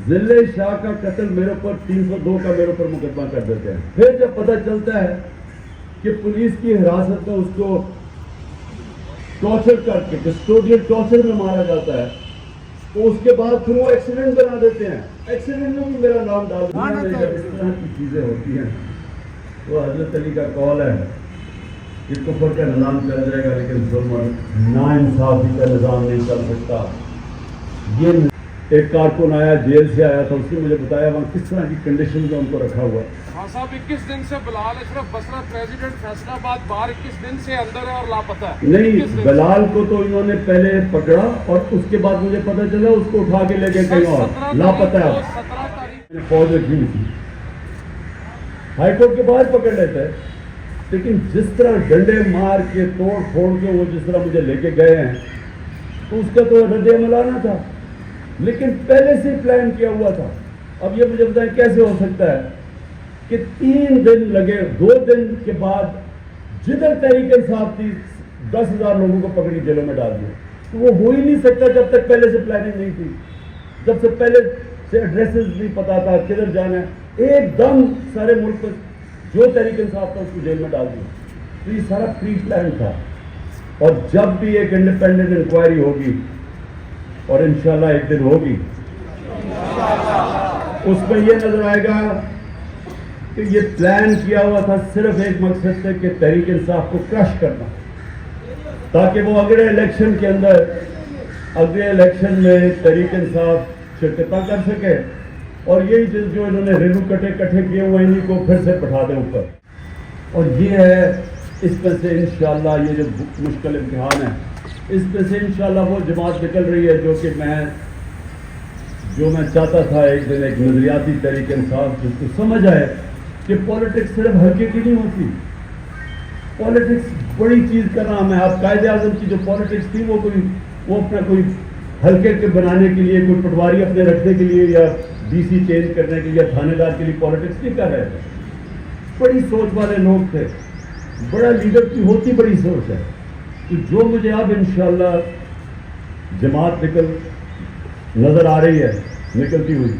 ضلع شاہ کا قتل میرے اوپر 302 کا میرے اوپر مقدمہ کر دیتے ہیں. پھر جب پتہ چلتا ہے کہ پولیس کی حراست میں اس کو ٹارچر کر کے کسٹوڈیل ٹارچر میں مارا جاتا ہے تو اس کے بعد پھر وہ ایکسیڈنٹ بنا دیتے ہیں. ایکسیڈنٹ میں بھی میرا نام ڈال دیا. جب اس طرح کی چیزیں ہوتی ہیں تو حضرت علی کا قول ہے کہ کفر کا نظام چل جائے گا لیکن ظلم اور ناانصافی کا نظام نہیں چل سکتا. یہ ایک کارکن آیا جیل سے آیا تھا, اس نے مجھے بتایا وہاں کس طرح کی کنڈیشن میں ان کو رکھا ہوا ہے. ہاں صاحب 21 دن سے بلال اشرف بصرہ پریزیڈنٹ فیصلہ آباد بار 21 دن سے اندر ہے اور لاپتہ ہے. نہیں, بلال کو تو انہوں نے پہلے پکڑا اور اس کے بعد مجھے پتا چلا اس کو اٹھا کے لے گئے کہیں اور, لاپتہ ہے. 17 تاریخ فوج رکھی ہوئی تھی, ہائی کورٹ کے باہر پکڑ لیتے ہیں, لیکن جس طرح ڈنڈے مار کے توڑ پھوڑ کے وہ جس طرح مجھے لے کے گئے ہیں تو اس کا تو رد عمل آنا تھا, لیکن پہلے سے پلان کیا ہوا تھا. اب یہ مجھے بتائیں کیسے ہو سکتا ہے کہ 3 دن لگے, 2 دن کے بعد جدھر تحریک انصاف تھی 10,000 لوگوں کو پکڑی جیلوں میں ڈال دیا. تو وہ ہو ہی نہیں سکتا جب تک پہلے سے پلاننگ نہیں تھی, جب سے پہلے سے ایڈریسز نہیں پتا تھا کدھر جانا ہے. ایک دم سارے ملک پر جو تحریک انصاف تھا اس کو جیل میں ڈال دیا. تو یہ سارا پری پلان تھا. اور جب بھی ایک انڈیپینڈنٹ انکوائری ہوگی اور انشاءاللہ ایک دن ہوگی, اس میں یہ نظر آئے گا کہ یہ پلان کیا ہوا تھا صرف ایک مقصد سے کہ تحریک انصاف کو کرش کرنا, تاکہ وہ اگلے الیکشن کے اندر اگلے الیکشن میں تحریک انصاف شرکت کر سکے اور یہی چیز جو انہوں نے ریلو کٹھے کیے ہوئے انہیں کو پھر سے بٹھا دیں اوپر. اور یہ ہے اس میں سے انشاءاللہ یہ جو مشکل امتحان ہے اس میں سے انشاءاللہ وہ جماعت نکل رہی ہے جو میں چاہتا تھا ایک دن ایک نظریاتی تحریک انصاف جس کو سمجھ آئے کہ پولیٹکس صرف ہلکے کی نہیں ہوتی, پولیٹکس بڑی چیز کا نام ہے. آپ قائد اعظم کی جو پولیٹکس تھی وہ اپنا کوئی ہلکے کے بنانے کے لیے, کوئی پٹواری اپنے رکھنے کے لیے یا ڈی سی چینج کرنے کے لیے, تھانے دار کے لیے پولیٹکس نہیں کر رہے تھے. بڑی سوچ والے لوگ تھے, بڑا لیڈر کی ہوتی بڑی سوچ ہے. تو جو مجھے اب انشاءاللہ جماعت نظر آ رہی ہے نکلتی ہوئی,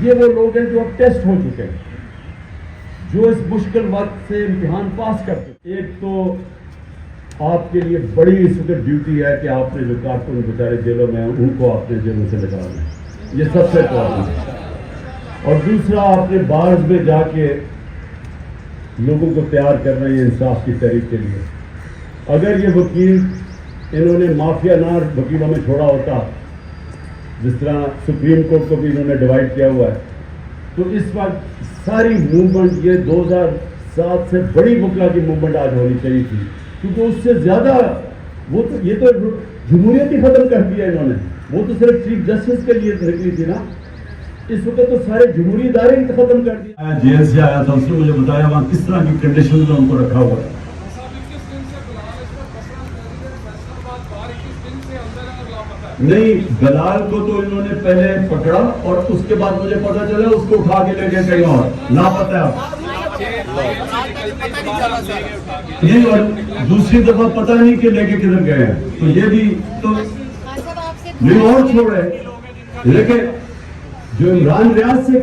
یہ وہ لوگ ہیں جو اب ٹیسٹ ہو چکے ہیں, جو اس مشکل وقت سے امتحان پاس کر چکے. ایک تو آپ کے لیے بڑی اس وقت ڈیوٹی ہے کہ آپ نے جو کارکن بیچارے جیلوں میں ہیں ان کو آپ نے جیلوں سے نکالنا ہے, یہ سب سے پہلے. اور دوسرا آپ نے بارز میں جا کے لوگوں کو تیار کرنا ہے انصاف کی تحریک کے لیے. اگر یہ وکیل انہوں نے مافیا نار وکیلوں میں چھوڑا ہوتا, جس طرح سپریم کورٹ کو بھی انہوں نے ڈیوائڈ کیا ہوا ہے, تو اس وقت ساری موومنٹ یہ 2007 سے بڑی وکلا کی موومنٹ آج ہونی چاہیے تھی, کیونکہ اس سے زیادہ یہ تو جمہوریت ہی ختم کر دیا انہوں نے. وہ تو صرف چیف جسٹس کے لیے نکلی تھی نا, اس وقت تو سارے جمہوری ادارے ہی ختم کر دیا. جیل سے آیا تھا, اس نے مجھے بتایا وہاں کس طرح کی کنڈیشن میں ان کو رکھا ہوا ہے. نہیں, بلال کو تو انہوں نے پہلے پکڑا اور اس کے بعد مجھے پتا چلا اس کو اٹھا کے لے گئے کہیں اور, لاپتہ ہے. نہیں, اور دوسری دفعہ پتہ نہیں کہ لے کے کدھر گئے ہیں. تو یہ بھی تو نہیں اور چھوڑے, لیکن جو عمران ریاض سے